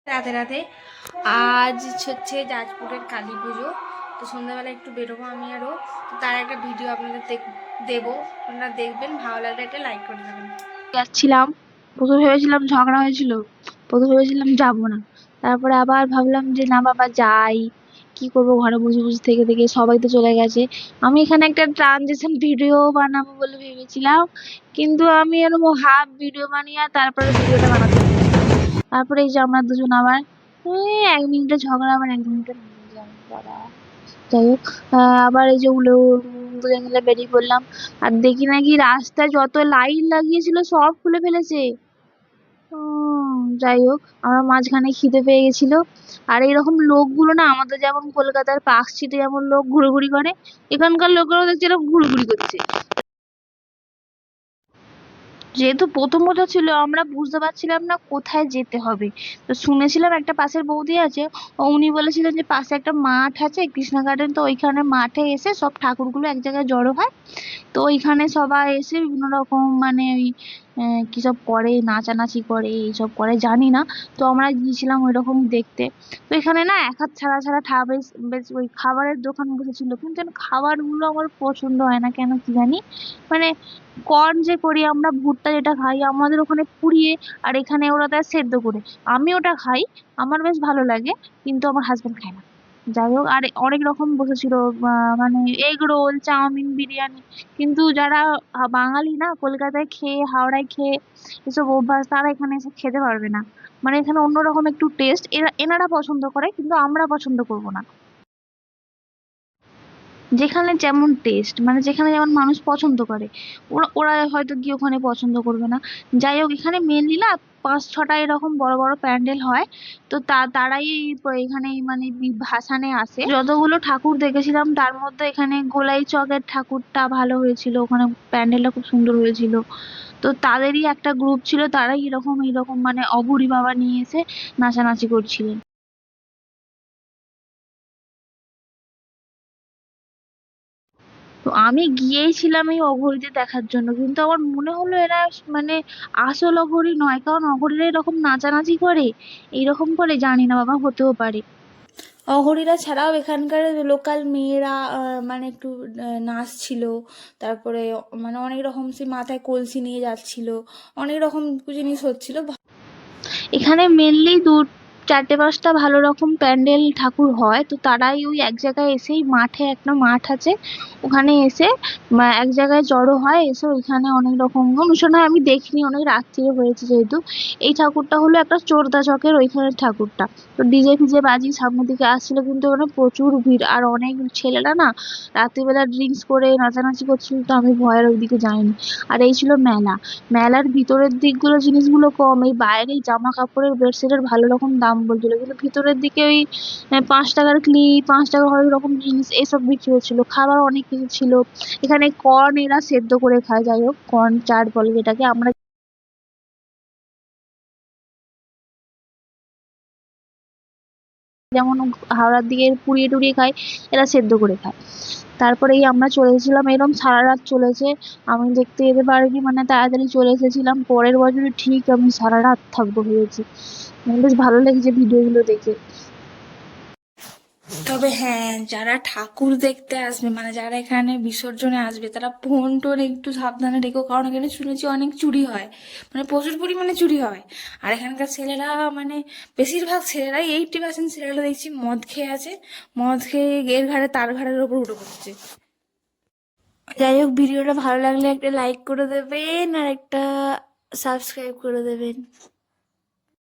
রাতে রাতে আজ হচ্ছে জাজপুরের কালী পুজো। তো সন্ধ্যাবেলা একটু বেরোবো আমি আরও। তো তার একটা ভিডিও আপনাদের দেবো, আপনারা দেখবেন, ভালো লাগলে একটা লাইক করে দেবেন। যাচ্ছিলাম, প্রথমে ভেবেছিলাম ঝগড়া হয়েছিল, প্রথমে ভেবেছিলাম যাবো না, তারপরে আবার ভাবলাম যে না বাবা যাই, কি করবো ঘরে বসে বসে থেকে থেকে, সবাই তো চলে গেছে। আমি এখানে একটা ট্রানজেকশন ভিডিও বানাবো বলে ভেবেছিলাম, কিন্তু আমি এরকম হাফ ভিডিও বানিয়ে তারপরে ভিডিওটা বানাতে পেরেছি। তারপরে এই যে আমরা দুজন আবার এই 1 মিনিটের ঝগড়া, আবার 1 মিনিটের বাবা। যাই হোক, আবার এই যে দুজন মিলে বেরিয়ে পড়লাম। আর দেখি নাকি রাস্তায় যত লাইট লাগিয়েছিল সব খুলে ফেলেছে। যাই হোক, আমার মাঝখানে খিদে পেয়ে গেছিল। আর এইরকম লোকগুলো না, আমাদের যেমন কলকাতার পার্কস্ট্রিটে যেমন লোক ঘুরোঘুরি করে, এখানকার লোকেরাও দেখছি এরকম ঘুরোঘুরি করছে। যেহেতু প্রথম কথা ছিল, আমরা বুঝতে পারছিলাম না কোথায় যেতে হবে। তো শুনেছিলাম একটা পাশের বৌদি আছে, উনি বলেছিলেন যে পাশে একটা মাঠ আছে কৃষ্ণা গার্ডেন, তো ওইখানে মাঠে এসে সব ঠাকুরগুলো এক জায়গায় জড়ো হয়। তো ওইখানে সবাই এসে বিভিন্ন রকম মানে ওই কি সব করে, নাচানাচি করে, এইসব করে জানি না। তো আমরা গিয়েছিলাম ওই রকম দেখতে। তো এখানে না এক হাত ছাড়া ছাড়া বেশ বেশ ওই খাবারের দোকান বসেছিল, কিন্তু খাবারগুলো আমার পছন্দ হয় না কেন কি জানি। মানে কর্ন যে করি আমরা, ভুট্টা যেটা খাই আমাদের ওখানে পুড়িয়ে, আর এখানে ওরা দেয় সেদ্ধ করে। আমি ওটা খাই, আমার বেশ ভালো লাগে, কিন্তু আমার হাজবেন্ড খায় না। যাই হোক, আর অনেক রকম বসেছিল, মানে এগ রোল, চাউমিন, বিরিয়ানি। কিন্তু যারা বাঙালি না, কলকাতায় খেয়ে হাওড়ায় খেয়ে এসব অভ্যাস, তারা এখানে এসে খেতে পারবে না। মানে এখানে অন্যরকম একটু টেস্ট, এনারা পছন্দ করে কিন্তু আমরা পছন্দ করবো না। যেখানে যেমন টেস্ট, মানে যেখানে যেমন মানুষ পছন্দ করে, ওরা ওরা হয়তো গিয়ে ওখানে পছন্দ করবে না। যাই হোক, এখানে মেনলি না 5-6টা এরকম বড় বড় প্যান্ডেল হয়। তো তারাই এখানে মানে ভাসানে আসে। যতগুলো ঠাকুর দেখেছিলাম তার মধ্যে এখানে গোলাই চকের ঠাকুরটা ভালো হয়েছিল, ওখানে প্যান্ডেলটা খুব সুন্দর হয়েছিল। তো তাদেরই একটা গ্রুপ ছিল, তারাই এরকম এইরকম মানে অঘুরি বাবা নিয়ে এসে নাচানাচি করছিলেন। তো আমি গিয়েছিলাম এই অঘোরীদের দেখার জন্য, কিন্তু আমার মনে হলো এরা মানে আসল অঘোরী নয়, কারণ অঘোরীরা এরকম নাচানাচি করে, এইরকম করে জানি না বাবা, হতেও পারে। অঘরীরা ছাড়াও এখানকার লোকাল মেয়েরা মানে একটু নাচছিল। তারপরে মানে অনেক রকম সে মাথায় কলসি নিয়ে যাচ্ছিল, অনেক রকম জিনিস হচ্ছিল। এখানে মেনলি 4-5টা ভালো রকম প্যান্ডেল ঠাকুর হয়, তো তারাই ওই এক জায়গায় এসেই মাঠে, একটা মাঠ আছে ওখানে এসে এক জায়গায় জড়ো হয়, এসে ওইখানে অনেক রকম অনুষ্ঠান হয়। আমি দেখিনি, অনেক রাত্রিরে হয়েছে যেহেতু। এই ঠাকুরটা হলো একটা চোরদা চকের ওইখানের ঠাকুরটা। তো ডিজে ফিজে বাজি সামনের দিকে আসছিল, কিন্তু ওখানে প্রচুর ভিড়, আর অনেক ছেলেরা না রাত্রিবেলা ড্রিঙ্কস করে নাচানাচি করছিল, তো আমি ভয়ের ওইদিকে যাইনি। আর এই ছিল মেলা। মেলার ভিতরের দিকগুলো জিনিসগুলো কম, এই বাইরেই জামা কাপড়ের বেডশিটের ভালো রকম দাম বলছিল, কিন্তু ভিতরের দিকে ওই 5 টাকার ক্লিপ, 5 টাকা হরেক রকম জিনিস এসব বিক্রি হচ্ছিল। খাবার অনেক কিছু ছিল। এখানে কর্ন এরা সেদ্ধ করে খায়, যাই হোক কর্ন চাট বলে যেটাকে আমরা যেমন হাওড়ার দিকে পুড়িয়ে টুড়িয়ে খাই, এরা সেদ্ধ করে খায়। তারপরেই আমরা চলে এসেছিলাম, এরকম সারা রাত চলেছে। আমি দেখতে যেতে পারিনি, মানে তাড়াতাড়ি চলে এসেছিলাম। পরের বছরে ঠিক আমি সারা রাত থাকবো ভেবেছি। বেশ ভালো লেগেছে ভিডিওগুলো দেখে। তবে হ্যাঁ, যারা ঠাকুর দেখতে আসবে, মানে যারা এখানে বিসর্জনে আসবে, তারা ফোন টোন একটু সাবধানে রেখো, কারণ এখানে শুনেছি অনেক চুরি হয়, মানে প্রচুর পরিমাণে চুরি হয়। আর এখানকার ছেলেরা মানে বেশিরভাগ ছেলেরাই 80% ছেলেরা দেখছি মদ খেয়ে আছে, মদ খেয়ে এর ঘাড়ে তার ঘাড়ের ওপর উঠে পড়ছে। যাই হোক, ভিডিওটা ভালো লাগলে একটা লাইক করে দেবেন আর একটা সাবস্ক্রাইব করে দেবেন।